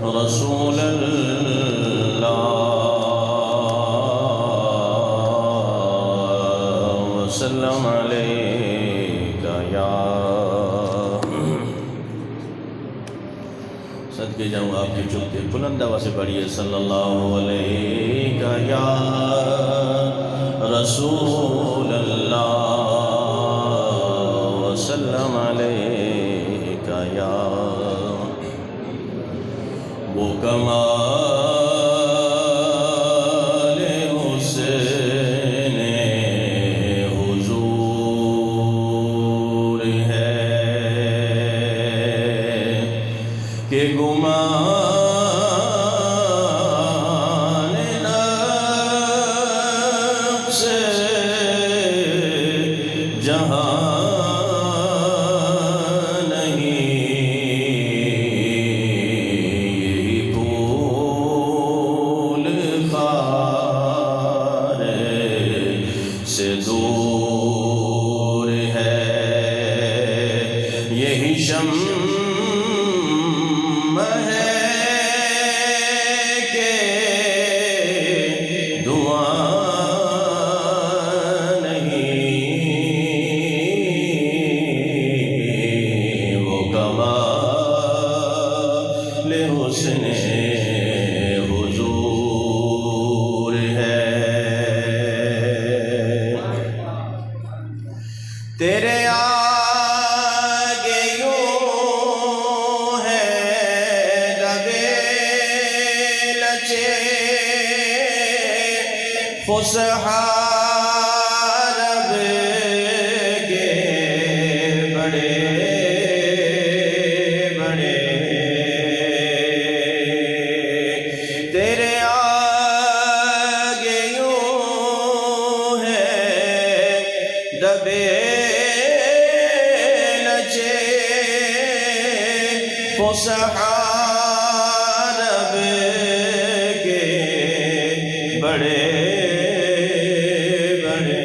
رسول اللہ وسلم علیک یا صدقے جاؤں آپ کی چکتے بلند آواز سے پڑھیے صلی اللہ علیہ یا رسول اللہ وسلم علیک یا وہ کمال حسن حضور ہے کہ گمان نفس جہاں سے دور ہے یہی شمع ہے کہ دعا نہیں وہ کمال حسن حضور ہے تیرے آگے یوں ہے لبے لچے فصحا لب کے بڑے بڑے تیرے آگے یوں ہے لبے فصحا لب کے بڑے بڑے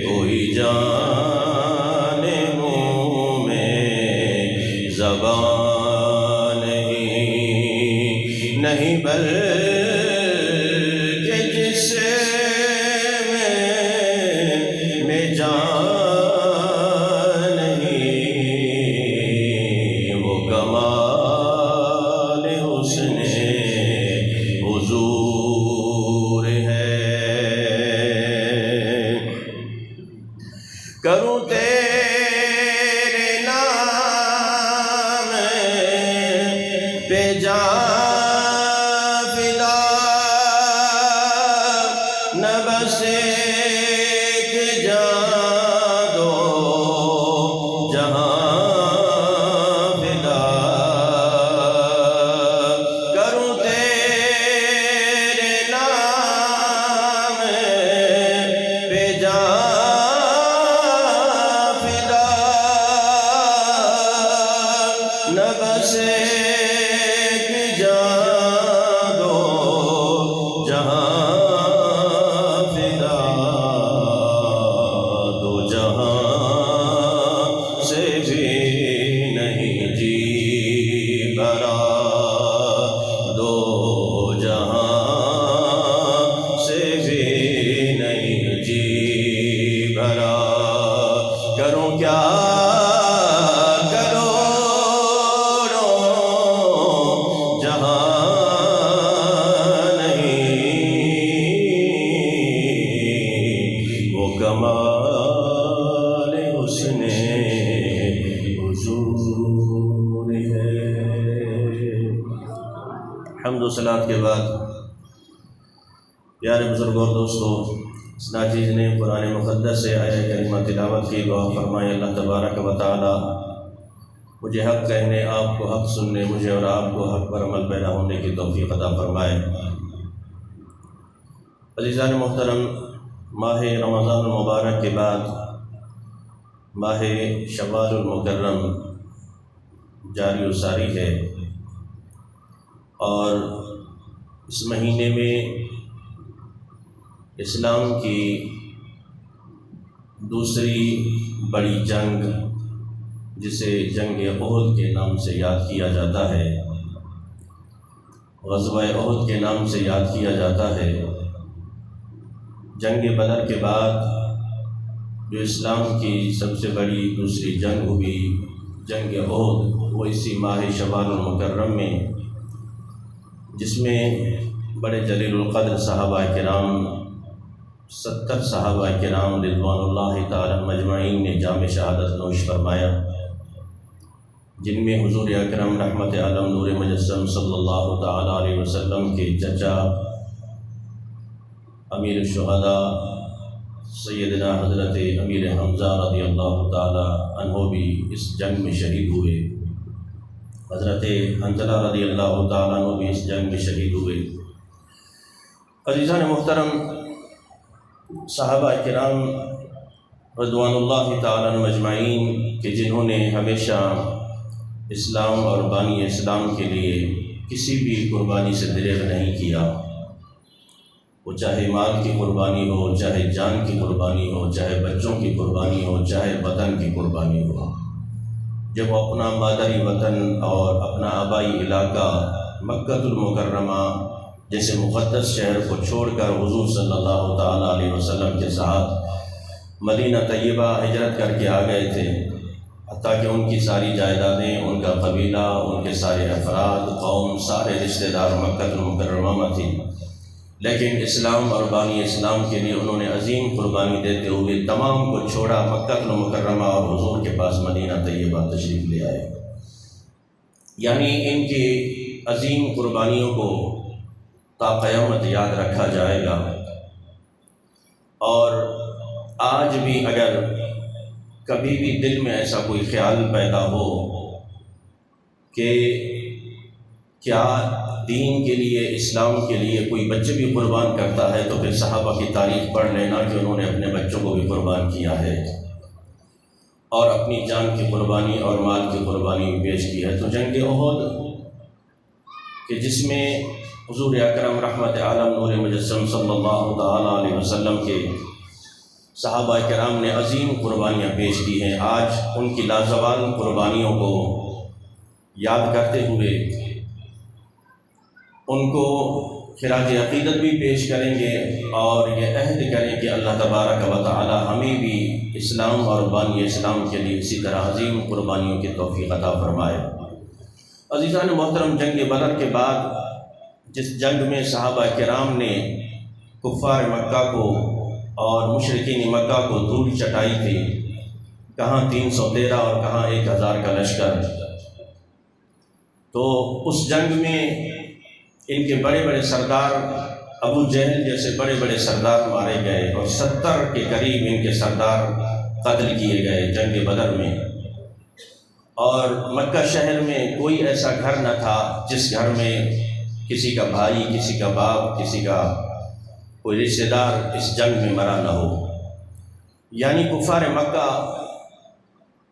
کوئی جان منہ میں زبان نہیں بلکہ جسم میں جان کمال حسن حضور ہے کروں تیرے نام پہ جان فدا نہ بس ایک جان دو جہاں بس ایک جان دو جہاں فدا دو جہاں سے بھی نہیں جی بھرا دو جہاں سے بھی نہیں جی بھرا کروں کیا کمال حسن حضور ہے حمد و صلات کے بعد پیارے بزرگوں اور دوستوں اس ناچیز نے قرآن مقدس سے آیت کریمہ تلاوت کی دعا فرمائے اللہ تبارک و تعالی مجھے حق کہنے آپ کو حق سننے مجھے اور آپ کو حق پر عمل پیدا ہونے کی توفیق عطا فرمائے عزیزان محترم ماہ رمضان المبارک کے بعد ماہ شوال المکرم جاری و ساری ہے اور اس مہینے میں اسلام کی دوسری بڑی جنگ جسے جنگ احد کے نام سے یاد کیا جاتا ہے، غزوہ احد کے نام سے یاد کیا جاتا ہے۔ جنگ بدر کے بعد جو اسلام کی سب سے بڑی دوسری جنگ ہوئی، جنگ احد، وہ اسی ماہ شوال المکرم میں، جس میں بڑے جلیل القدر صحابہ کرام 70 صحابہ کرام رضوان اللہ تعالی مجمعین نے جام شہادت نوش فرمایا، جن میں حضور اکرم رحمت عالم نور مجسم صلی اللہ تعالی علیہ وسلم کے چچا امیر الشہداء سیدنا حضرت امیر حمزہ رضی اللہ تعالی عنہ بھی اس جنگ میں شہید ہوئے، حضرت حنظلہ رضی اللہ تعالیٰ عنہ بھی اس جنگ میں شہید ہوئے۔ عزیزان محترم، صحابہ کرام رضوان اللہ تعالیٰ عنہ مجمعین کہ جنہوں نے ہمیشہ اسلام اور بانی اسلام کے لیے کسی بھی قربانی سے دریغ نہیں کیا، وہ چاہے مال کی قربانی ہو، چاہے جان کی قربانی ہو، چاہے بچوں کی قربانی ہو، چاہے وطن کی قربانی ہو۔ جب وہ اپنا مادری وطن اور اپنا آبائی علاقہ مکہ المکرمہ جیسے مقدس شہر کو چھوڑ کر حضور صلی اللہ تعالیٰ علیہ وسلم کے ساتھ مدینہ طیبہ ہجرت کر کے آ گئے تھے، حتیٰ کہ ان کی ساری جائیدادیں، ان کا قبیلہ، ان کے سارے افراد، قوم، سارے رشتہ دار مکہ المکرمہ میں تھی، لیکن اسلام اور بانی اسلام کے لیے انہوں نے عظیم قربانی دیتے ہوئے تمام کو چھوڑا، مکہ المکرمہ اور حضور کے پاس مدینہ طیبہ تشریف لے آئے۔ یعنی ان کی عظیم قربانیوں کو تا قیامت یاد رکھا جائے گا، اور آج بھی اگر کبھی بھی دل میں ایسا کوئی خیال پیدا ہو کہ کیا دین کے لیے، اسلام کے لیے کوئی بچے بھی قربان کرتا ہے، تو پھر صحابہ کی تاریخ پڑھ لینا کہ انہوں نے اپنے بچوں کو بھی قربان کیا ہے اور اپنی جان کی قربانی اور مال کی قربانی بھی پیش کی ہے۔ تو جنگ احد کہ جس میں حضور اکرم رحمت عالم نور مجسم صلی اللہ تعالیٰ علیہ وسلم کے صحابہ کرام نے عظیم قربانیاں پیش کی ہیں، آج ان کی لازوال قربانیوں کو یاد کرتے ہوئے ان کو خراج عقیدت بھی پیش کریں گے اور یہ عہد کریں کہ اللہ تبارک و تعالی ہمیں بھی اسلام اور بانی اسلام کے لیے اسی طرح عظیم قربانیوں کی توفیق عطا فرمائے۔ عزیزان محترم، جنگ بدر کے بعد جس جنگ میں صحابہ کرام نے کفار مکہ کو اور مشرکین مکہ کو دھول چٹائی تھی، کہاں 313 اور کہاں 1000 کا لشکر، تو اس جنگ میں ان کے بڑے بڑے سردار ابو جہل جیسے بڑے بڑے سردار مارے گئے اور 70 کے قریب ان کے سردار قتل کیے گئے جنگ بدر میں، اور مکہ شہر میں کوئی ایسا گھر نہ تھا جس گھر میں کسی کا بھائی، کسی کا باپ، کسی کا کوئی رشتہ دار اس جنگ میں مرا نہ ہو۔ یعنی کفار مکہ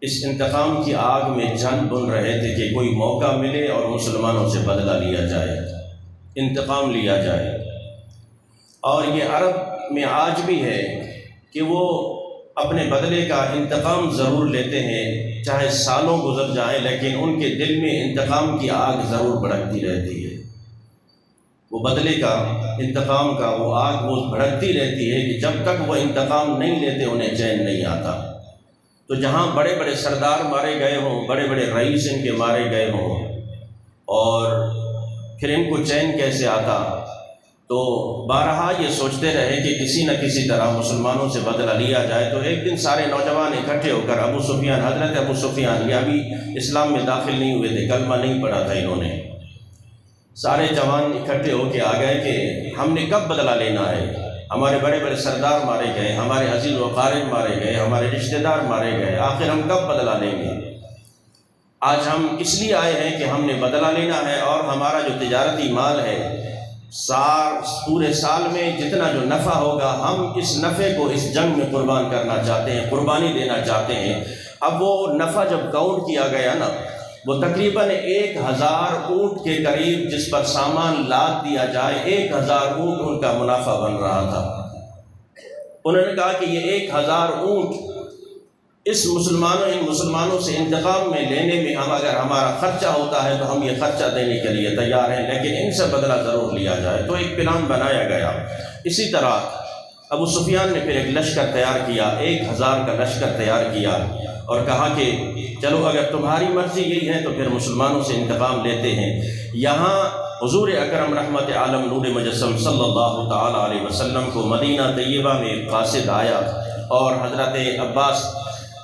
اس انتقام کی آگ میں جن بن رہے تھے کہ کوئی موقع ملے اور مسلمانوں سے بدلہ لیا جائے، انتقام لیا جائے۔ اور یہ عرب میں آج بھی ہے کہ وہ اپنے بدلے کا انتقام ضرور لیتے ہیں، چاہے سالوں گزر جائیں، لیکن ان کے دل میں انتقام کی آگ ضرور بھڑکتی رہتی ہے، وہ بدلے کا، انتقام کا وہ آگ وہ بھڑکتی رہتی ہے کہ جب تک وہ انتقام نہیں لیتے انہیں چین نہیں آتا۔ تو جہاں بڑے بڑے سردار مارے گئے ہوں، بڑے بڑے رئیس ان کے مارے گئے ہوں، اور پھر ان کو چین کیسے آتا، تو بارہا یہ سوچتے رہے کہ کسی نہ کسی طرح مسلمانوں سے بدلہ لیا جائے۔ تو ایک دن سارے نوجوان اکٹھے ہو کر ابو سفیان، حضرت ابو سفیان، یہ ابھی اسلام میں داخل نہیں ہوئے تھے، کلمہ نہیں پڑھا تھا انہوں نے، سارے جوان اکٹھے ہو کے آ گئے کہ ہم نے کب بدلہ لینا ہے، ہمارے بڑے بڑے سردار مارے گئے، ہمارے عزیز و اقارب مارے گئے، ہمارے رشتہ دار مارے گئے، آخر ہم کب بدلہ لیں گے؟ آج ہم اس لیے آئے ہیں کہ ہم نے بدلہ لینا ہے، اور ہمارا جو تجارتی مال ہے، پورے سال میں جتنا جو نفع ہوگا ہم اس نفع کو اس جنگ میں قربان کرنا چاہتے ہیں، قربانی دینا چاہتے ہیں۔ اب وہ نفع جب کاؤنٹ کیا گیا نا، وہ تقریباً 1000 اونٹ کے قریب جس پر سامان لاد دیا جائے، 1000 اونٹ ان کا منافع بن رہا تھا۔ انہوں نے کہا کہ یہ 1000 اونٹ ان مسلمانوں سے انتقام میں لینے میں اگر ہمارا خرچہ ہوتا ہے تو ہم یہ خرچہ دینے کے لیے تیار ہیں، لیکن ان سے بدلہ ضرور لیا جائے۔ تو ایک پلان بنایا گیا۔ اسی طرح ابو سفیان نے پھر ایک لشکر تیار کیا، 1000 کا لشکر تیار کیا اور کہا کہ چلو اگر تمہاری مرضی یہی ہے تو پھر مسلمانوں سے انتقام لیتے ہیں۔ یہاں حضور اکرم رحمت عالم نور مجسم صلی اللہ تعالی علیہ وسلم کو مدینہ طیبہ میں ایک قاصد آیا اور حضرت عباس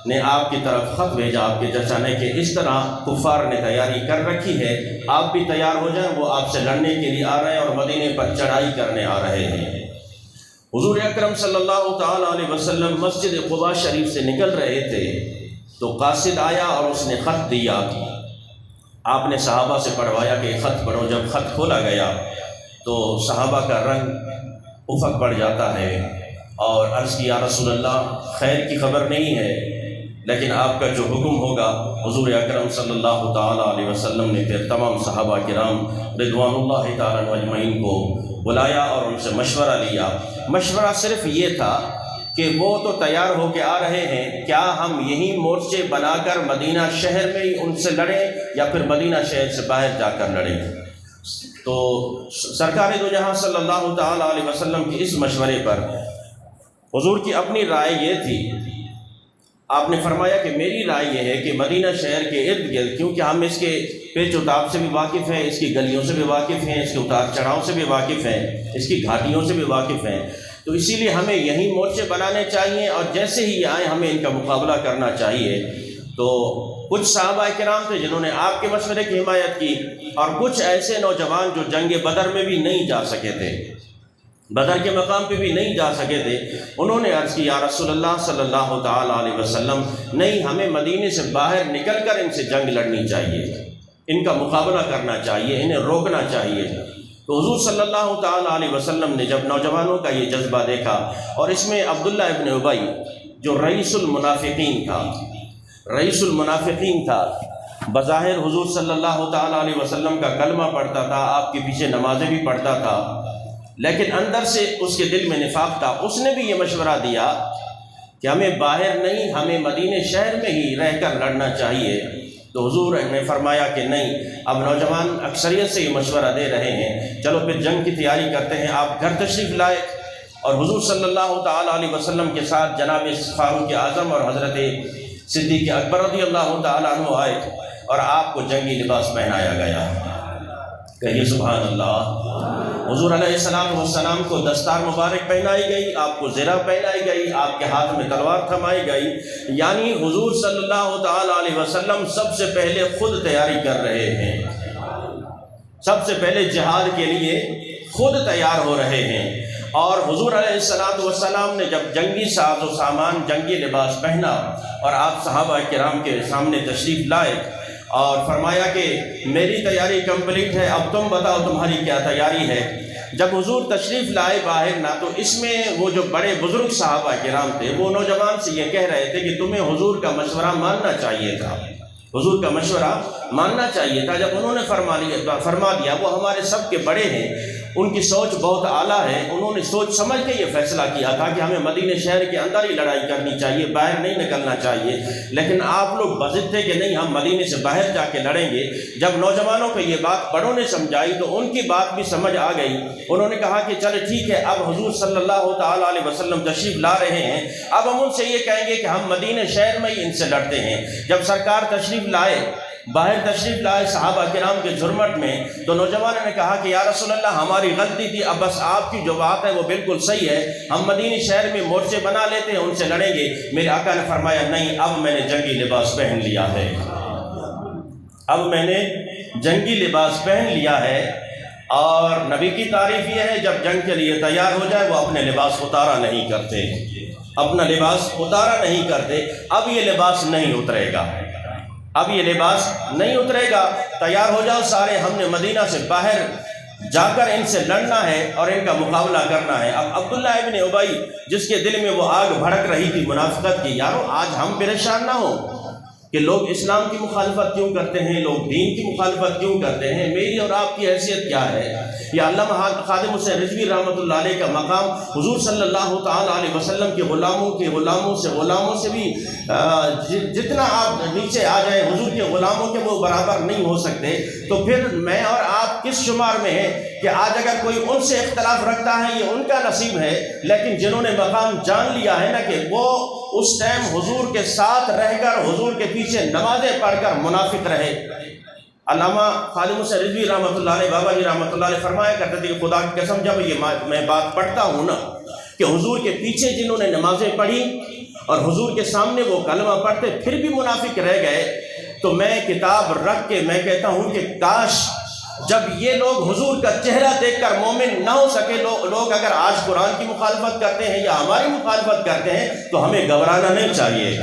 نے آپ کی طرف خط بھیجا آپ کے چچا نے کہ اس طرح کفار نے تیاری کر رکھی ہے، آپ بھی تیار ہو جائیں، وہ آپ سے لڑنے کے لیے آ رہے ہیں اور مدینے پر چڑھائی کرنے آ رہے ہیں۔ حضور اکرم صلی اللہ تعالی علیہ وسلم مسجد قباء شریف سے نکل رہے تھے تو قاصد آیا اور اس نے خط دیا۔ آپ نے صحابہ سے پڑھوایا کہ خط پڑھو۔ جب خط کھولا گیا تو صحابہ کا رنگ افق پڑ جاتا ہے اور عرض کی یا رسول اللہ خیر کی خبر نہیں ہے، لیکن آپ کا جو حکم ہوگا۔ حضور اکرم صلی اللہ تعالی علیہ وسلم نے پھر تمام صحابہ کرام رضوان اللہ تعالی اجمعین کو بلایا اور ان سے مشورہ لیا۔ مشورہ صرف یہ تھا کہ وہ تو تیار ہو کے آ رہے ہیں، کیا ہم یہی مورچے بنا کر مدینہ شہر میں ہی ان سے لڑیں یا پھر مدینہ شہر سے باہر جا کر لڑیں؟ تو سرکار دو جہاں صلی اللہ تعالی علیہ وسلم کے اس مشورے پر حضور کی اپنی رائے یہ تھی۔ آپ نے فرمایا کہ میری رائے یہ ہے کہ مدینہ شہر کے ارد گرد، کیونکہ ہم اس کے پیچ و تاب سے بھی واقف ہیں، اس کی گلیوں سے بھی واقف ہیں، اس کے اتار چڑھاؤ سے بھی واقف ہیں، اس کی گھاٹیوں سے بھی واقف ہیں، تو اسی لیے ہمیں یہی مورچے بنانے چاہیے اور جیسے ہی آئیں ہمیں ان کا مقابلہ کرنا چاہیے۔ تو کچھ صحابہ کرام تھے جنہوں نے آپ کے مشورے کی حمایت کی اور کچھ ایسے نوجوان جو جنگ بدر میں بھی نہیں جا سکے تھے، بدر کے مقام پہ بھی نہیں جا سکے تھے، انہوں نے عرض کی یا رسول اللہ صلی اللہ تعالی علیہ وسلم نہیں، ہمیں مدینے سے باہر نکل کر ان سے جنگ لڑنی چاہیے، ان کا مقابلہ کرنا چاہیے، انہیں روکنا چاہیے۔ تو حضور صلی اللہ تعالی علیہ وسلم نے جب نوجوانوں کا یہ جذبہ دیکھا، اور اس میں عبداللہ ابن ابی جو رئیس المنافقین تھا، بظاہر حضور صلی اللہ تعالی علیہ وسلم کا کلمہ پڑھتا تھا، آپ کے پیچھے نمازیں بھی پڑھتا تھا، لیکن اندر سے اس کے دل میں نفاق تھا۔ اس نے بھی یہ مشورہ دیا کہ ہمیں باہر نہیں، ہمیں مدینے شہر میں ہی رہ کر لڑنا چاہیے۔ تو حضور نے فرمایا کہ نہیں، اب نوجوان اکثریت سے یہ مشورہ دے رہے ہیں، چلو پھر جنگ کی تیاری کرتے ہیں، آپ گھر تشریف لائے۔ اور حضور صلی اللہ تعالی علیہ وسلم کے ساتھ جناب فاروق اعظم اور حضرت صدیق اکبر رضی اللہ تعالی عنہ آئے اور آپ کو جنگی لباس پہنایا گیا۔ کہیے سبحان اللہ۔ حضور علیہ السلام کو دستار مبارک پہنائی گئی، آپ کو زرہ پہنائی گئی، آپ کے ہاتھ میں تلوار تھمائی گئی، یعنی حضور صلی اللہ تعالی علیہ وسلم سب سے پہلے خود تیاری کر رہے ہیں، سب سے پہلے جہاد کے لیے خود تیار ہو رہے ہیں۔ اور حضور علیہ السلام نے جب جنگی ساز و سامان، جنگی لباس پہنا اور آپ صحابہ کرام کے سامنے تشریف لائے اور فرمایا کہ میری تیاری کمپلیٹ ہے، اب تم بتاؤ تمہاری کیا تیاری ہے۔ جب حضور تشریف لائے باہر نہ، تو اس میں وہ جو بڑے بزرگ صحابہ کرام تھے وہ نوجوان سے یہ کہہ رہے تھے کہ تمہیں حضور کا مشورہ ماننا چاہیے تھا، حضور کا مشورہ ماننا چاہیے تھا۔ جب انہوں نے فرما دیا، وہ ہمارے سب کے بڑے ہیں، ان کی سوچ بہت اعلیٰ ہے، انہوں نے سوچ سمجھ کے یہ فیصلہ کیا تھا کہ ہمیں مدینہ شہر کے اندر ہی لڑائی کرنی چاہیے، باہر نہیں نکلنا چاہیے، لیکن آپ لوگ بضد تھے کہ نہیں، ہم مدینے سے باہر جا کے لڑیں گے۔ جب نوجوانوں کو یہ بات بڑوں نے سمجھائی تو ان کی بات بھی سمجھ آ گئی، انہوں نے کہا کہ چلے ٹھیک ہے، اب حضور صلی اللہ تعالی علیہ وسلم تشریف لا رہے ہیں، اب ہم ان سے یہ کہیں گے کہ ہم مدینہ شہر میں ہی ان سے لڑتے ہیں۔ جب سرکار تشریف لائے، باہر تشریف لائے صحابہ کرام کے جھرمٹ میں، تو نوجوانوں نے کہا کہ یا رسول اللہ ہماری غلطی تھی، اب بس آپ کی جو بات ہے وہ بالکل صحیح ہے، ہم مدینہ شہر میں مورچے بنا لیتے ہیں، ان سے لڑیں گے۔ میرے آقا نے فرمایا نہیں، اب میں نے جنگی لباس پہن لیا ہے، اب میں نے جنگی لباس پہن لیا ہے۔ اور نبی کی تعریف یہ ہے جب جنگ کے لیے تیار ہو جائے وہ اپنے لباس اتارا نہیں کرتے، اپنا لباس اتارا نہیں کرتے۔ اب یہ لباس نہیں اترے گا، اب یہ لباس نہیں اترے گا، تیار ہو جاؤ سارے، ہم نے مدینہ سے باہر جا کر ان سے لڑنا ہے اور ان کا مقابلہ کرنا ہے۔ اب عبداللہ ابن ابی جس کے دل میں وہ آگ بھڑک رہی تھی منافقت کی، یارو آج ہم پریشان نہ ہوں، کہ لوگ اسلام کی مخالفت کیوں کرتے ہیں، لوگ دین کی مخالفت کیوں کرتے ہیں، میری اور آپ کی حیثیت کیا ہے؟ یا علامہ خادم حسین رضوی رحمۃ اللہ علیہ کا مقام حضور صلی اللہ تعالیٰ علیہ وسلم کے غلاموں سے بھی جتنا آپ نیچے آ جائیں حضور کے غلاموں کے وہ برابر نہیں ہو سکتے، تو پھر میں اور آپ کس شمار میں ہیں کہ آج اگر کوئی ان سے اختلاف رکھتا ہے یہ ان کا نصیب ہے، لیکن جنہوں نے مقام جان لیا ہے نا کہ وہ اس ٹائم حضور کے ساتھ رہ کر حضور کے پیچھے نمازیں پڑھ کر منافق رہے۔ علامہ خادم حسین رضوی رحمۃ اللہ علیہ بابا جی رحمۃ اللہ علیہ فرمایا کرتے تھے کہ خدا کی قسم جب یہ میں بات پڑھتا ہوں نا کہ حضور کے پیچھے جنہوں نے نمازیں پڑھی اور حضور کے سامنے وہ کلمہ پڑھتے پھر بھی منافق رہ گئے، تو میں کتاب رکھ کے میں کہتا ہوں کہ کاش جب یہ لوگ حضور کا چہرہ دیکھ کر مومن نہ ہو سکے، لوگ اگر آج قرآن کی مخالفت کرتے ہیں یا ہماری مخالفت کرتے ہیں تو ہمیں گھبرانا نہیں چاہیے،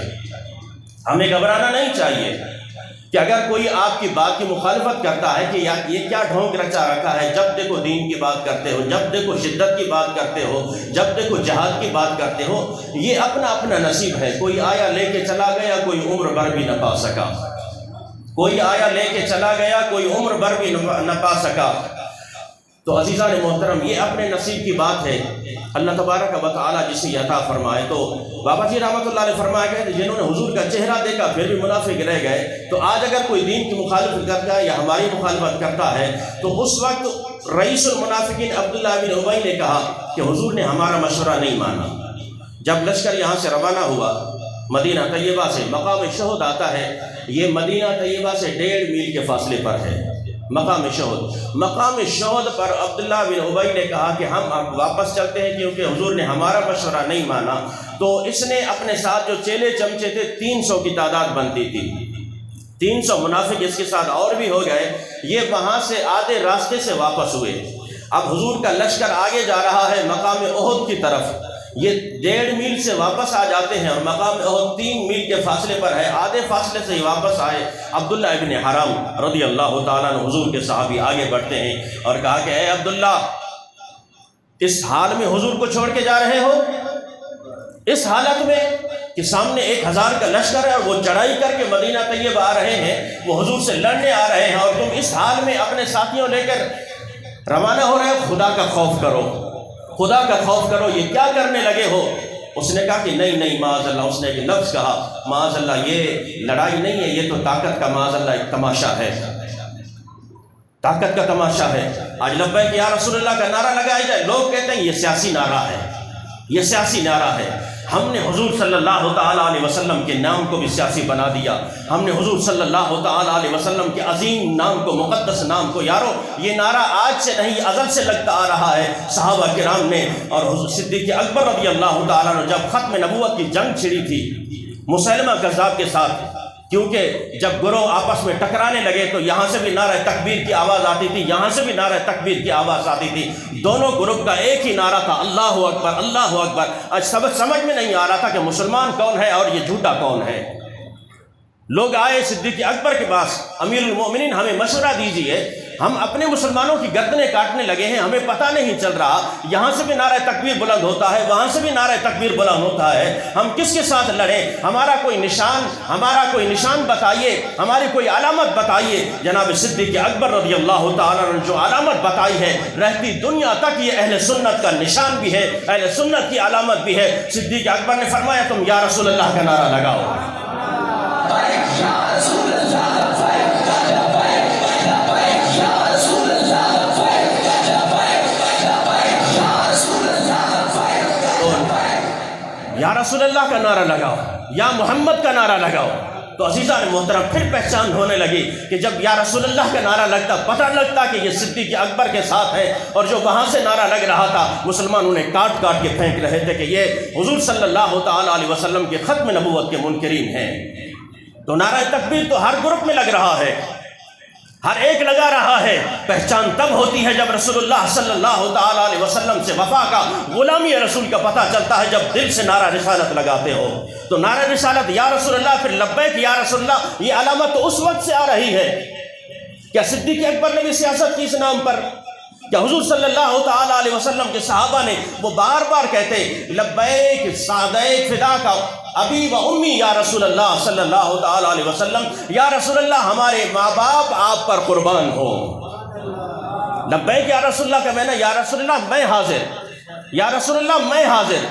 ہمیں گھبرانا نہیں چاہیے کہ اگر کوئی آپ کی بات کی مخالفت کرتا ہے کہ یار یہ کیا ڈھونگ رچا رکھا ہے، جب دیکھو دین کی بات کرتے ہو، جب دیکھو شدت کی بات کرتے ہو، جب دیکھو جہاد کی بات کرتے ہو، یہ اپنا اپنا نصیب ہے۔ کوئی آیا لے کے چلا گیا، کوئی عمر بھر بھی نہ پا سکا، کوئی آیا لے کے چلا گیا، کوئی عمر بھر بھی نہ پا سکا۔ تو عزیزان محترم یہ اپنے نصیب کی بات ہے، اللہ تبارک و تعالیٰ جسے عطا فرمائے۔ تو بابا جی رحمۃ اللہ علیہ فرمایا گئے جنہوں نے حضور کا چہرہ دیکھا پھر بھی منافق رہ گئے، تو آج اگر کوئی دین کی مخالفت کرتا ہے یا ہماری مخالفت کرتا ہے تو اس وقت رئیس المنافقین عبداللہ بن ابی نے کہا کہ حضور نے ہمارا مشورہ نہیں مانا۔ جب لشکر یہاں سے روانہ ہوا مدینہ طیبہ سے، مقام شہد آتا ہے، یہ مدینہ طیبہ سے 1.5 میل کے فاصلے پر ہے مقام شہد پر عبداللہ بن ابی نے کہا کہ ہم اب واپس چلتے ہیں کیونکہ حضور نے ہمارا مشورہ نہیں مانا۔ تو اس نے اپنے ساتھ جو چیلے چمچے تھے 300 کی تعداد بنتی تھی، 300 منافق اس کے ساتھ اور بھی ہو گئے، یہ وہاں سے آدھے راستے سے واپس ہوئے۔ اب حضور کا لشکر آگے جا رہا ہے مقام احد کی طرف، یہ 1.5 میل سے واپس آ جاتے ہیں اور مقام احد 3 میل کے فاصلے پر ہے، آدھے فاصلے سے ہی واپس آئے۔ عبداللہ ابن حرام رضی اللہ تعالیٰ عنہ حضور کے صحابی آگے بڑھتے ہیں اور کہا کہ اے عبداللہ، اس حال میں حضور کو چھوڑ کے جا رہے ہو، اس حالت میں کہ سامنے 1000 کا لشکر ہے اور وہ چڑھائی کر کے مدینہ طیبہ آ رہے ہیں، وہ حضور سے لڑنے آ رہے ہیں اور تم اس حال میں اپنے ساتھیوں لے کر روانہ ہو رہے ہو، خدا کا خوف کرو، خدا کا خوف کرو، یہ کیا کرنے لگے ہو؟ اس نے کہا کہ نہیں معاذ اللہ، اس نے ایک لفظ کہا معاذ اللہ، یہ لڑائی نہیں ہے، یہ تو طاقت کا معاذ اللہ ایک تماشا ہے، طاقت کا تماشا ہے۔ آج لبیک یا رسول اللہ کا نعرہ لگایا جائے، لوگ کہتے ہیں یہ سیاسی نعرہ ہے، یہ سیاسی نعرہ ہے۔ ہم نے حضور صلی اللہ تعالیٰ علیہ وسلم کے نام کو بھی سیاسی بنا دیا، ہم نے حضور صلی اللہ تعالیٰ علیہ وسلم کے عظیم نام کو، مقدس نام کو، یارو یہ نعرہ آج سے نہیں ازل سے لگتا آ رہا ہے۔ صحابہ کرام نے اور حضور صدیق اکبر رضی اللہ تعالیٰ عنہ جب ختم نبوت کی جنگ چھڑی تھی مسیلمہ کذاب کے ساتھ، کیونکہ جب گروہ آپس میں ٹکرانے لگے تو یہاں سے بھی نعرہ تکبیر کی آواز آتی تھی، یہاں سے بھی نعرہ تکبیر کی آواز آتی تھی، دونوں گروپ کا ایک ہی نعرہ تھا، اللہ اکبر اللہ اکبر۔ آج سمجھ میں نہیں آ رہا تھا کہ مسلمان کون ہے اور یہ جھوٹا کون ہے۔ لوگ آئے صدیق اکبر کے پاس، امیر المومنین ہمیں مشورہ دیجیے، ہم اپنے مسلمانوں کی گردنیں کاٹنے لگے ہیں، ہمیں پتہ نہیں چل رہا، یہاں سے بھی نعرہ تکبیر بلند ہوتا ہے، وہاں سے بھی نعرہ تکبیر بلند ہوتا ہے، ہم کس کے ساتھ لڑیں؟ ہمارا کوئی نشان بتائیے، ہماری کوئی علامت بتائیے۔ جناب صدیق اکبر رضی اللہ تعالیٰ نے جو علامت بتائی ہے، رہتی دنیا تک یہ اہل سنت کا نشان بھی ہے، اہل سنت کی علامت بھی ہے۔ صدیق اکبر نے فرمایا تم یا رسول اللہ کا نعرہ لگاؤ۔ یا رسول اللہ کا نعرہ لگاؤ، یا محمد کا نعرہ لگاؤ۔ تو عزیزان محترم پھر پہچان ہونے لگی کہ جب یا رسول اللہ کا نعرہ لگتا پتہ لگتا کہ یہ صدیق اکبر کے ساتھ ہے، اور جو وہاں سے نعرہ لگ رہا تھا مسلمان انہیں کاٹ کاٹ کے پھینک رہے تھے کہ یہ حضور صلی اللہ تعالیٰ علیہ وسلم کے ختم نبوت کے منکرین ہیں۔ تو نعرہ تکبیر تو ہر گروپ میں لگ رہا ہے، ہر ایک لگا رہا ہے۔ پہچان تب ہوتی ہے جب رسول اللہ صلی اللہ تعالیٰ علیہ وسلم سے وفا کا، غلامی رسول کا پتہ چلتا ہے، جب دل سے نعرہ رسالت لگاتے ہو۔ تو نعرہ رسالت یا رسول اللہ، پھر لبیک یا رسول اللہ، یہ علامت تو اس وقت سے آ رہی ہے۔ کیا صدیق اکبر نے بھی سیاست کی اس نام پر؟ کیا حضور صلی اللہ تعالیٰ علیہ وسلم کے صحابہ نے وہ بار بار کہتے لبیک سعدیک فداک ابی و امی یا رسول اللہ صلی اللہ تعالی علیہ وسلم، یا رسول اللہ ہمارے ماں باپ آپ پر قربان ہو۔ لبیک یا رسول اللہ کا میں نے، یا رسول اللہ میں حاضر، یا رسول اللہ میں حاضر،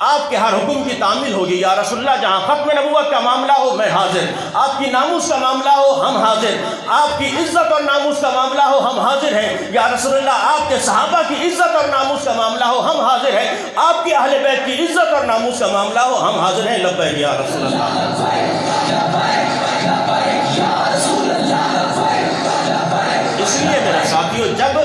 آپ کے ہر حکم کی تعمیل ہوگی یا رسول اللہ، جہاں ختم نبوت کا معاملہ ہو میں حاضر، آپ کی ناموس کا معاملہ ہو ہم حاضر، آپ کی عزت اور ناموس کا معاملہ ہو ہم حاضر ہیں یا رسول اللہ، آپ کے صحابہ کی عزت اور ناموس کا معاملہ ہو ہم حاضر ہیں، آپ کی اہل بیت کی عزت اور ناموس کا معاملہ ہو ہم حاضر ہیں۔ لبیک یا رسول اللہ۔ اس لیے میرے ساتھیوں، جب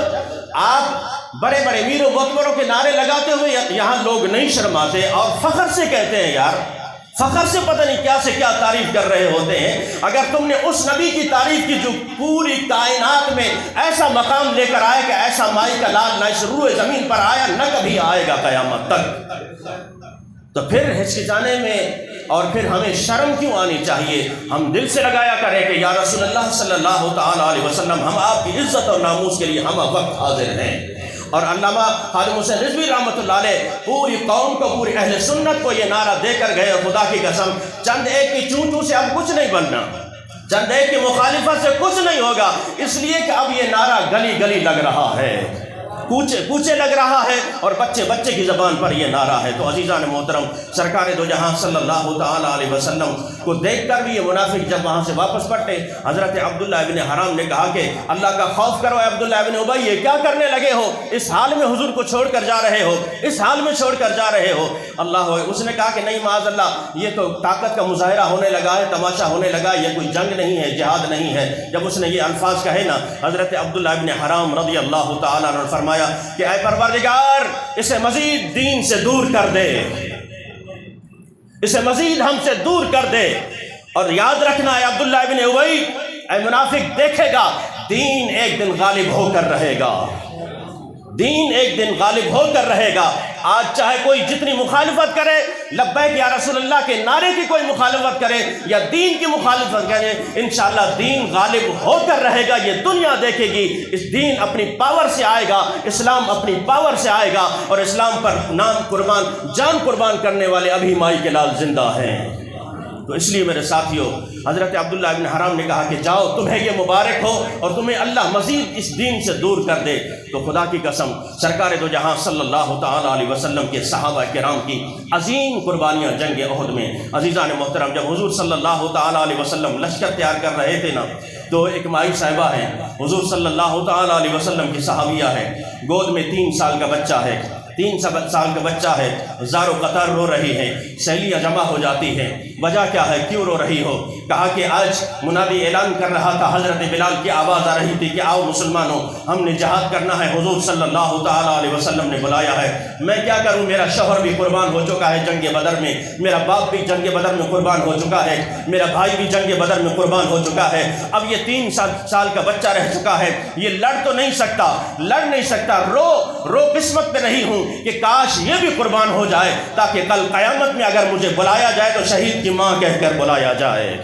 آپ بڑے بڑے میر و معتبروں کے نعرے لگاتے ہوئے یہاں لوگ نہیں شرماتے اور فخر سے کہتے ہیں، یار فخر سے پتہ نہیں کیا سے کیا تعریف کر رہے ہوتے ہیں، اگر تم نے اس نبی کی تعریف کی جو پوری کائنات میں ایسا مقام لے کر آئے کہ ایسا مائی کا لال نہ اس روئے زمین پر آیا نہ کبھی آئے گا قیامت تک، تو پھر ہچکچانے میں اور پھر ہمیں شرم کیوں آنی چاہیے؟ ہم دل سے لگایا کریں کہ یا رسول اللہ صلی اللہ تعالی علیہ وسلم، ہم آپ کی عزت اور ناموس کے لیے ہم وقت حاضر ہیں۔ اور علامہ خادم حسین رضوی رحمۃ اللہ علیہ پوری قوم کو، پوری اہل سنت کو یہ نعرہ دے کر گئے، اور خدا کی قسم چند ایک کی چوں چوں سے اب کچھ نہیں بننا، چند ایک کی مخالفت سے کچھ نہیں ہوگا، اس لیے کہ اب یہ نعرہ گلی گلی لگ رہا ہے، کوچے کوچے لگ رہا ہے، اور بچے بچے کی زبان پر یہ نعرہ ہے۔ تو عزیزان محترم، سرکار دو جہاں صلی اللہ تعالی علیہ وسلم کو دیکھ کر بھی یہ منافق جب وہاں سے واپس پلٹے، حضرت عبداللہ ابن حرام نے کہا کہ اللہ کا خوف کرو عبداللہ ابن ابی، یہ کیا کرنے لگے ہو؟ اس حال میں حضور کو چھوڑ کر جا رہے ہو، اس حال میں چھوڑ کر جا رہے ہو۔ اللہ، اس نے کہا کہ نہیں معاذ اللہ، یہ تو طاقت کا مظاہرہ ہونے لگا ہے، تماشا ہونے لگا، یہ کوئی جنگ نہیں ہے، جہاد نہیں ہے۔ جب اس نے یہ الفاظ کہے نا، حضرت عبداللہ ابن حرام رضی اللہ تعالیٰ عنہ نے فرمایا کہ اے پروردگار، اسے مزید دین سے دور کر دے، اسے مزید ہم سے دور کر دے، اور یاد رکھنا ہے عبداللہ ابن ابی، اے منافق، دیکھے گا دین ایک دن غالب ہو کر رہے گا، دین ایک دن غالب ہو کر رہے گا۔ آج چاہے کوئی جتنی مخالفت کرے، لبیک یا رسول اللہ کے نعرے کی کوئی مخالفت کرے یا دین کی مخالفت کرے، انشاءاللہ دین غالب ہو کر رہے گا۔ یہ دنیا دیکھے گی، اس دین اپنی پاور سے آئے گا، اسلام اپنی پاور سے آئے گا، اور اسلام پر نام قربان، جان قربان کرنے والے ابھی مائی کے لال زندہ ہیں۔ تو اس لیے میرے ساتھیوں، حضرت عبداللہ ابن حرام نے کہا کہ جاؤ، تمہیں یہ مبارک ہو اور تمہیں اللہ مزید اس دین سے دور کر دے۔ تو خدا کی قسم، سرکار دو جہاں صلی اللہ تعالی علیہ وسلم کے صحابہ کرام کی عظیم قربانیاں جنگ عہد میں۔ عزیزان محترم، جب حضور صلی اللہ تعالی علیہ وسلم لشکر تیار کر رہے تھے نا، تو ایک مائی صاحبہ ہیں، حضور صلی اللہ تعالی علیہ وسلم کی صحابیہ ہے، گود میں 3 سال کا بچہ ہے، 3 سال کا بچہ ہے، زار و قطار رو رہی ہے، سیلیاں جمع ہو جاتی ہیں، وجہ کیا ہے، کیوں رو رہی ہو؟ کہا کہ آج منادی اعلان کر رہا تھا، حضرت بلال کی آواز آ رہی تھی کہ آؤ مسلمانوں، ہم نے جہاد کرنا ہے، حضور صلی اللہ تعالیٰ علیہ وسلم نے بلایا ہے، میں کیا کروں؟ میرا شوہر بھی قربان ہو چکا ہے جنگ بدر میں، میرا باپ بھی جنگ بدر میں قربان ہو چکا ہے، میرا بھائی بھی جنگ بدر میں قربان ہو چکا ہے، اب یہ 3 سال کا بچہ رہ چکا ہے، یہ لڑ تو نہیں سکتا، لڑ نہیں سکتا، رو قسمت پہ نہیں ہوں کہ کاش یہ بھی قربان ہو جائے، تاکہ کل قیامت میں اگر مجھے بلایا جائے تو شہید کی ماں کہہ کر بلایا جائے،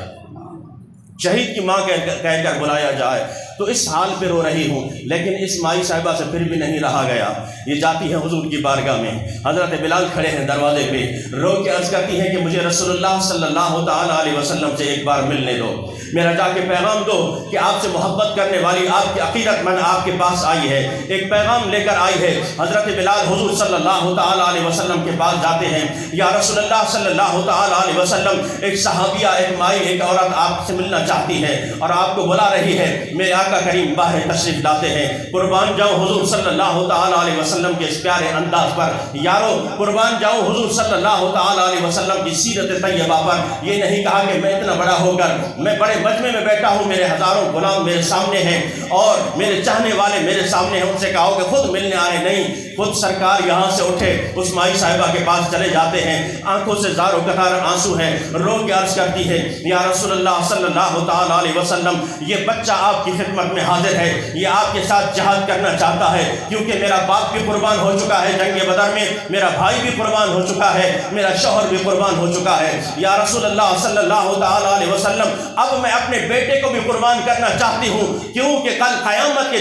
شہید کی ماں کہہ کر بلایا جائے۔ تو اس حال پہ رو رہی ہوں، لیکن اس مائی صاحبہ سے پھر بھی نہیں رہا گیا، یہ جاتی ہے حضور کی بارگاہ میں، حضرت بلال کھڑے ہیں دروازے پہ، رو کے عرض کرتی ہے کہ مجھے رسول اللہ صلی اللہ تعالیٰ علیہ وسلم سے ایک بار ملنے دو، میرا جا کے پیغام دو کہ آپ سے محبت کرنے والی، آپ کی عقیدت مند آپ کے پاس آئی ہے، ایک پیغام لے کر آئی ہے۔ حضرت بلال حضور صلی اللہ تعالیٰ علیہ وسلم کے پاس جاتے ہیں، یا رسول اللہ صلی اللہ تعالیٰ علیہ وسلم، ایک صحابیہ، ایک مائی، ایک عورت آپ سے ملنا چاہتی ہے اور آپ کو بلا رہی ہے، میرے آقا کریم باہر تشریف لاتے ہیں، قربان جاؤں حضور صلی اللہ تعالیٰ علیہ وسلم کے اس پیارے انداز پر، یارو قربان جاؤں حضور صلی اللہ تعالیٰ علیہ وسلم کی سیرت طیبہ پر۔ یہ نہیں کہا کہ میں اتنا بڑا ہو کر میں بڑے مجمع میں بیٹھا ہوں، میرے ہزاروں غلام میرے سامنے ہیں اور میرے چاہنے والے میرے سامنے ہیں، ان سے کہو کہ خود ملنے آئے، نہیں، خود سرکار یہاں سے اٹھے اس مائی صاحبہ کے پاس چلے جاتے ہیں، آنکھوں سے زار و قطار آنسو ہیں، رو کے عرض کرتی ہے، یا رسول اللہ صلی اللہ تعالیٰ علیہ وسلم، یہ بچہ آپ کی خدمت میں حاضر ہے، یہ آپ کے ساتھ جہاد کرنا چاہتا ہے، کیونکہ میرا باپ بھی قربان ہو چکا ہے جنگ بدر میں، میرا بھائی بھی قربان ہو چکا ہے، میرا شوہر بھی قربان ہو چکا ہے، یا رسول اللہ صلی اللہ تعالیٰ علیہ وسلم، اب میں اپنے بیٹے کو بھی قربان کرنا چاہتی ہوں، کیونکہ کل قیامت کے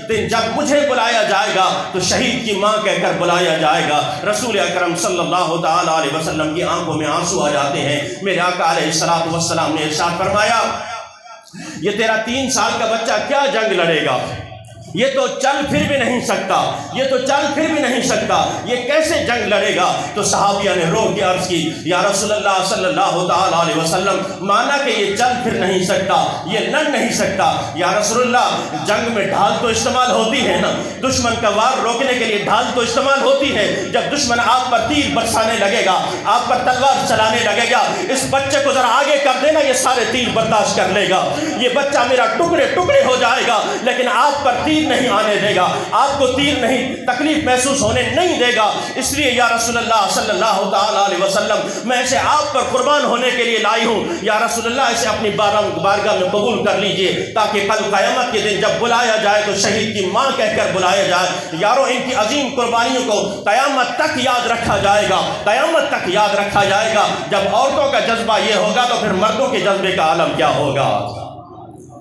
دن جب مجھے بلایا جائے گا تو شہید کی ماں کہہ کر بلایا جائے گا۔ رسول اکرم صلی اللہ تعالیٰ علیہ وسلم کی آنکھوں میں آنسو آ جاتے ہیں۔ میرے آقا علیہ الصلوۃ والسلام نے ارشاد فرمایا یہ تیرا 3 سال کا بچہ کیا جنگ لڑے گا؟ یہ تو چل پھر بھی نہیں سکتا، یہ تو چل پھر بھی نہیں سکتا، یہ کیسے جنگ لڑے گا؟ تو صحابیہ نے رو کے عرض کی یا رسول اللہ صلی اللہ تعالیٰ علیہ وسلم، مانا کہ یہ چل پھر نہیں سکتا، یہ لڑ نہیں سکتا۔ یا رسول اللہ جنگ میں ڈھال تو استعمال ہوتی ہے نا، دشمن کا وار روکنے کے لیے ڈھال تو استعمال ہوتی ہے۔ جب دشمن آپ پر تیر برسانے لگے گا، آپ پر تلوار چلانے لگے گا، اس بچے کو ذرا آگے کر دینا، یہ سارے تیر برداشت کر لے گا، یہ بچہ میرا ٹکڑے ٹکڑے ہو جائے گا، لیکن آپ پر تیر نہیں آنے دے گا، آپ کو تیر نہیں تکلیف محسوس ہونے نہیں دے گا۔ اس لیے یا رسول اللہ صلی اللہ تعالیٰ علیہ وسلم میں اسے آپ پر قربان ہونے کے لیے لائی ہوں، یا رسول اللہ اسے اپنی بارگاہ میں قبول کر لیجئے تاکہ کل قیامت کے دن جب بلایا جائے تو شہید کی ماں کہہ کر بلایا جائے۔ یارو ان کی عظیم قربانیوں کو قیامت تک یاد رکھا جائے گا، قیامت تک یاد رکھا جائے گا۔ جب عورتوں کا جذبہ یہ ہوگا تو پھر مردوں کے جذبے کا عالم کیا ہوگا؟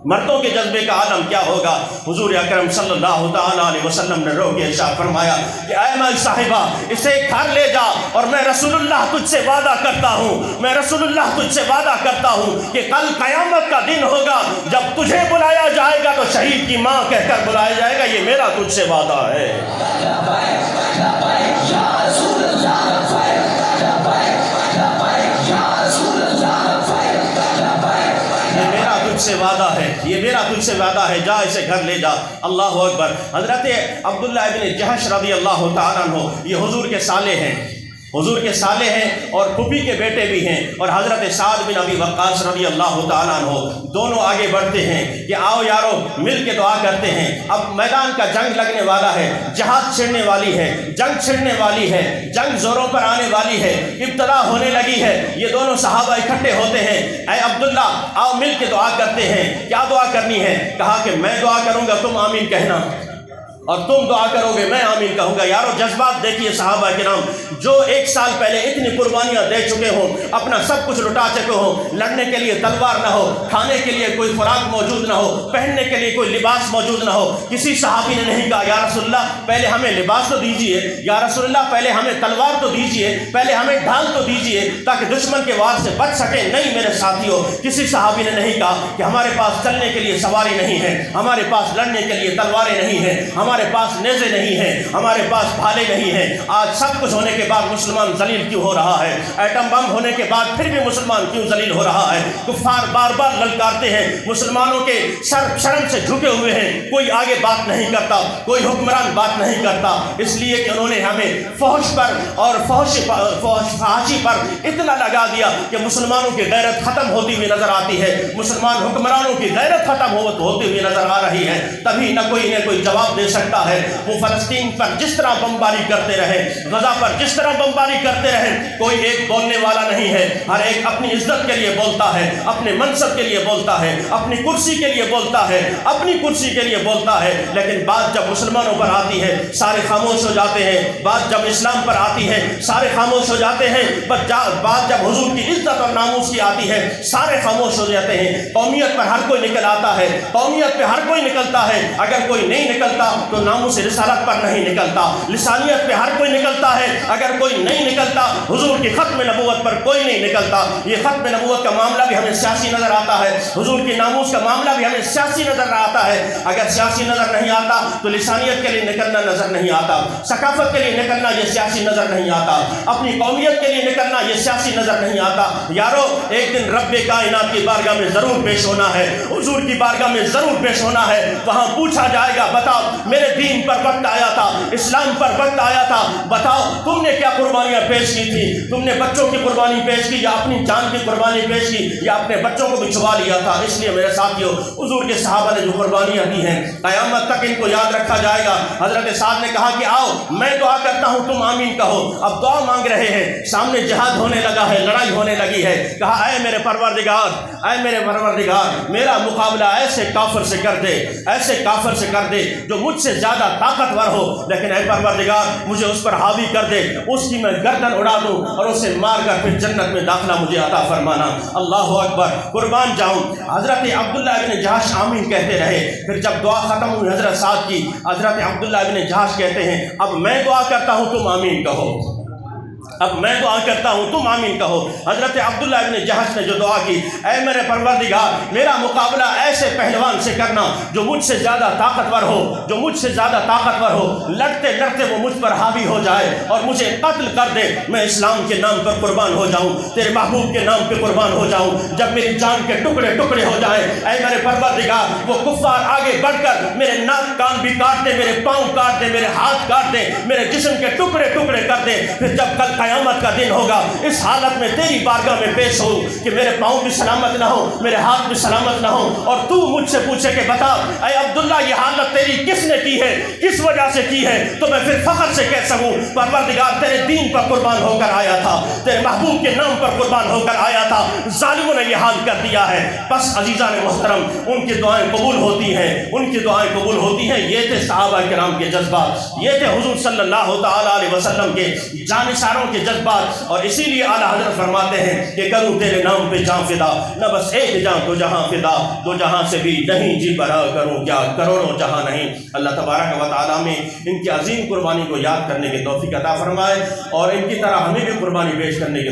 مردوں کے جذبے کا عالم کیا ہوگا؟ حضور اکرم صلی اللہ تعالیٰ علیہ وسلم نے رو کے ارشاد فرمایا کہ اے مائی صاحبہ اسے گھر لے جا، اور میں رسول اللہ تجھ سے وعدہ کرتا ہوں، میں رسول اللہ تجھ سے وعدہ کرتا ہوں کہ کل قیامت کا دن ہوگا جب تجھے بلایا جائے گا تو شہید کی ماں کہہ کر بلایا جائے گا، یہ میرا تجھ سے وعدہ ہے۔ سے وعدہ ہے، یہ میرا تجھ سے وعدہ ہے، جا اسے گھر لے جا۔ اللہ اکبر۔ حضرت عبداللہ ابن جہش رضی اللہ تعالیٰ عنہ یہ حضور کے سالے ہیں، حضور کے سالے ہیں اور پھوپھی کے بیٹے بھی ہیں، اور حضرت سعد بن ابی وقاص رضی اللہ تعالیٰ عنہ دونوں آگے بڑھتے ہیں کہ آؤ یارو مل کے دعا کرتے ہیں۔ اب میدان کا جنگ لگنے والا ہے، جہاد چھڑنے والی ہے، جنگ چھڑنے والی ہے، جنگ زوروں پر آنے والی ہے، ابتدا ہونے لگی ہے۔ یہ دونوں صحابہ اکٹھے ہوتے ہیں، اے عبداللہ آؤ مل کے دعا کرتے ہیں۔ کیا دعا کرنی ہے؟ کہا کہ میں دعا کروں گا تم آمین کہنا، اور تم دعا کرو گے میں آمین کہوں گا۔ یارو جذبات دیکھیے صحابہ کرام، جو 1 سال پہلے اتنی قربانیاں دے چکے ہوں، اپنا سب کچھ لٹا چکے ہوں، لڑنے کے لیے تلوار نہ ہو، کھانے کے لیے کوئی خوراک موجود نہ ہو، پہننے کے لیے کوئی لباس موجود نہ ہو، کسی صحابی نے نہیں کہا یا رسول اللہ پہلے ہمیں لباس تو دیجئے، یا رسول اللہ پہلے ہمیں تلوار تو دیجئے، پہلے ہمیں ڈھال تو دیجئے تاکہ دشمن کے وار سے بچ سکیں۔ نہیں میرے ساتھیوں، کسی صحابی نے نہیں کہا کہ ہمارے پاس چلنے کے لیے سواری نہیں ہے، ہمارے پاس لڑنے کے لیے تلواریں نہیں ہیں، ہمارے پاس نیزے نہیں ہیں، ہمارے پاس بھالے نہیں ہیں۔ آج سب کچھ ہونے کے بعد مسلمان ذلیل کیوں ہو رہا ہے؟ ایٹم بم ہونے کے بعد پھر بھی مسلمان کیوں ذلیل ہو رہا ہے؟ کفار بار بار للکارتے ہیں، مسلمانوں کے سر شرم سے جھکے ہوئے ہیں، کوئی آگے بات نہیں کرتا، کوئی حکمران بات نہیں کرتا، اس لیے کہ انہوں نے ہمیں فحش پر اور فحاشی پر اتنا لگا دیا کہ مسلمانوں کی غیرت ختم ہوتی ہوئی نظر آتی ہے، مسلمان حکمرانوں کی غیرت ختم ہوتی ہوئی نظر آ رہی ہے۔ تبھی نہ کوئی جواب دے سکتا ہے۔ وہ فلسطین پر جس طرح بمباری کرتے رہے، غزہ پر جس طرح بمباری کرتے رہے، کوئی ایک بولنے والا نہیں ہے، ہر ایک اپنی عزت کے لیے بولتا ہے، اپنے منصب کے لیے بولتا ہے، اپنی کرسی کے لیے بولتا ہے، اپنی کرسی کے لیے بولتا ہے۔ لیکن بات جب مسلمانوں پر آتی ہے سارے خاموش ہو جاتے ہیں، بات جب اسلام پر آتی ہے سارے خاموش ہو جاتے ہیں، بات جب حضور کی عزت اور ناموس کی آتی ہے سارے خاموش ہو جاتے ہیں۔ قومیت پر ہر کوئی نکل آتا ہے، قومیت پہ ہر کوئی نکلتا ہے، اگر کوئی نہیں نکلتا تو ناموس رسالت پر نہیں نکلتا، لسانیت پہ ہر کوئی نکلتا ہے، اگر کوئی نہیں نکلتا حضور کی ختم نبوت پر کوئی نہیں نکلتا۔ یہ ختم نبوت کا معاملہ بھی ہمیں سیاسی نظر آتا ہے، حضور کی ناموس کا معاملہ بھی ہمیں سیاسی نظر آتا ہے۔ اگر سیاسی نظر نہیں آتا تو لسانیت کے لیے نکلنا نظر نہیں آتا، ثقافت کے لیے نکلنا یہ سیاسی نظر نہیں آتا، اپنی قومیت کے لیے نکلنا یہ سیاسی نظر نہیں آتا۔ یارو ایک دن رب کائنات کی بارگاہ میں ضرور پیش ہونا ہے، حضور کی بارگاہ میں ضرور پیش ہونا ہے، وہاں پوچھا جائے گا بتاؤ میرے دین پر وقت آیا تھا، اسلام پر وقت آیا تھا، بتاؤ تم نے کیا قربانیاں پیش کی تھی؟ تم نے بچوں کی قربانی پیش کی یا اپنی جان کی قربانی پیش کی یا اپنے بچوں کو بھی چھپا لیا تھا؟ اس لیے میرے ساتھیوں حضور کے صحابہ نے جو قربانیاں دی ہیں قیامت تک ان کو یاد رکھا جائے گا۔ حضرت سعد نے کہا کہ آؤ میں دعا کرتا ہوں تم آمین کہو۔ اب دعا مانگ رہے ہیں، سامنے جہاد ہونے لگا ہے، لڑائی ہونے لگی ہے۔ کہا اے میرے پروردگار، اے میرے پروردگار، میرا مقابلہ ایسے کافر سے کر دے، ایسے کافر سے کر دے جو مجھ سے سے زیادہ طاقتور ہو، لیکن اے پروردگار مجھے اس پر حاوی کر دے، اس کی میں گردن اڑا دوں اور اسے مار کر پھر جنت میں داخلہ مجھے عطا فرمانا۔ اللہ اکبر، قربان جاؤں۔ حضرت عبداللہ ابن جہش آمین کہتے رہے۔ پھر جب دعا ختم ہوئی حضرت سعد کی، حضرت عبداللہ ابن جہش کہتے ہیں اب میں دعا کرتا ہوں تم آمین کہو، اب میں دعا کرتا ہوں تم آمین کہو۔ حضرت عبداللہ ابن جہش نے جو دعا کی، اے میرے پروردگار میرا مقابلہ ایسے پہلوان سے کرنا جو مجھ سے زیادہ طاقتور ہو، جو مجھ سے زیادہ طاقتور ہو، لڑتے لڑتے وہ مجھ پر حاوی ہو جائے اور مجھے قتل کر دے، میں اسلام کے نام پر قربان ہو جاؤں، تیرے محبوب کے نام پہ قربان ہو جاؤں۔ جب میری جان کے ٹکڑے ٹکڑے ہو جائیں، اے میرے پروردگار وہ کفار آگے بڑھ کر میرے ناک کان بھی کاٹ دے، میرے پاؤں کاٹ دے، میرے ہاتھ کاٹ دے، میرے جسم کے ٹکڑے ٹکڑے کر دے، پھر جب کل قیامت کا دن ہوگا اس حالت میں تیری بارگاہ میں پیش ہوں کہ میرے پاؤں بھی سلامت نہ ہو، میرے ہاتھ بھی سلامت نہ ہو، اور تو مجھ سے پوچھے کہ بتا اے عبداللہ یہ حالت تیری کس نے کی ہے، کس وجہ سے کی ہے، تو میں پھر فخر سے کہہ سکوں پروردگار تیرے دین پر قربان ہو کر آیا تھا، تیرے محبوب کے نام پر قربان ہو کر آیا تھا، ظالموں نے یہ حال کر دیا ہے۔ بس عزیزان محترم ان کی دعائیں قبول ہوتی ہیں، ان کی دعائیں قبول ہوتی ہیں۔ یہ تھے صحابہ کرام کے جذبات، یہ تھے حضور صلی اللہ تعالیٰ علیہ وسلم کے جانثاروں کے جذبات، اور اسی لیے اعلیٰ حضرت فرماتے ہیں کہ کروں تیرے نام پہ جان فدا، نہ بس ایک جان تو جہاں فدا، دو جہاں سے بھی نہیں جی برا کروں کیا کروڑوں جہاں نہیں۔ اللہ تبارک و تعالیٰ میں ان کی عظیم قربانی کو یاد کرنے کی توفیق عطا فرمائے اور ان کی طرح ہمیں بھی قربانی پیش کرنے کی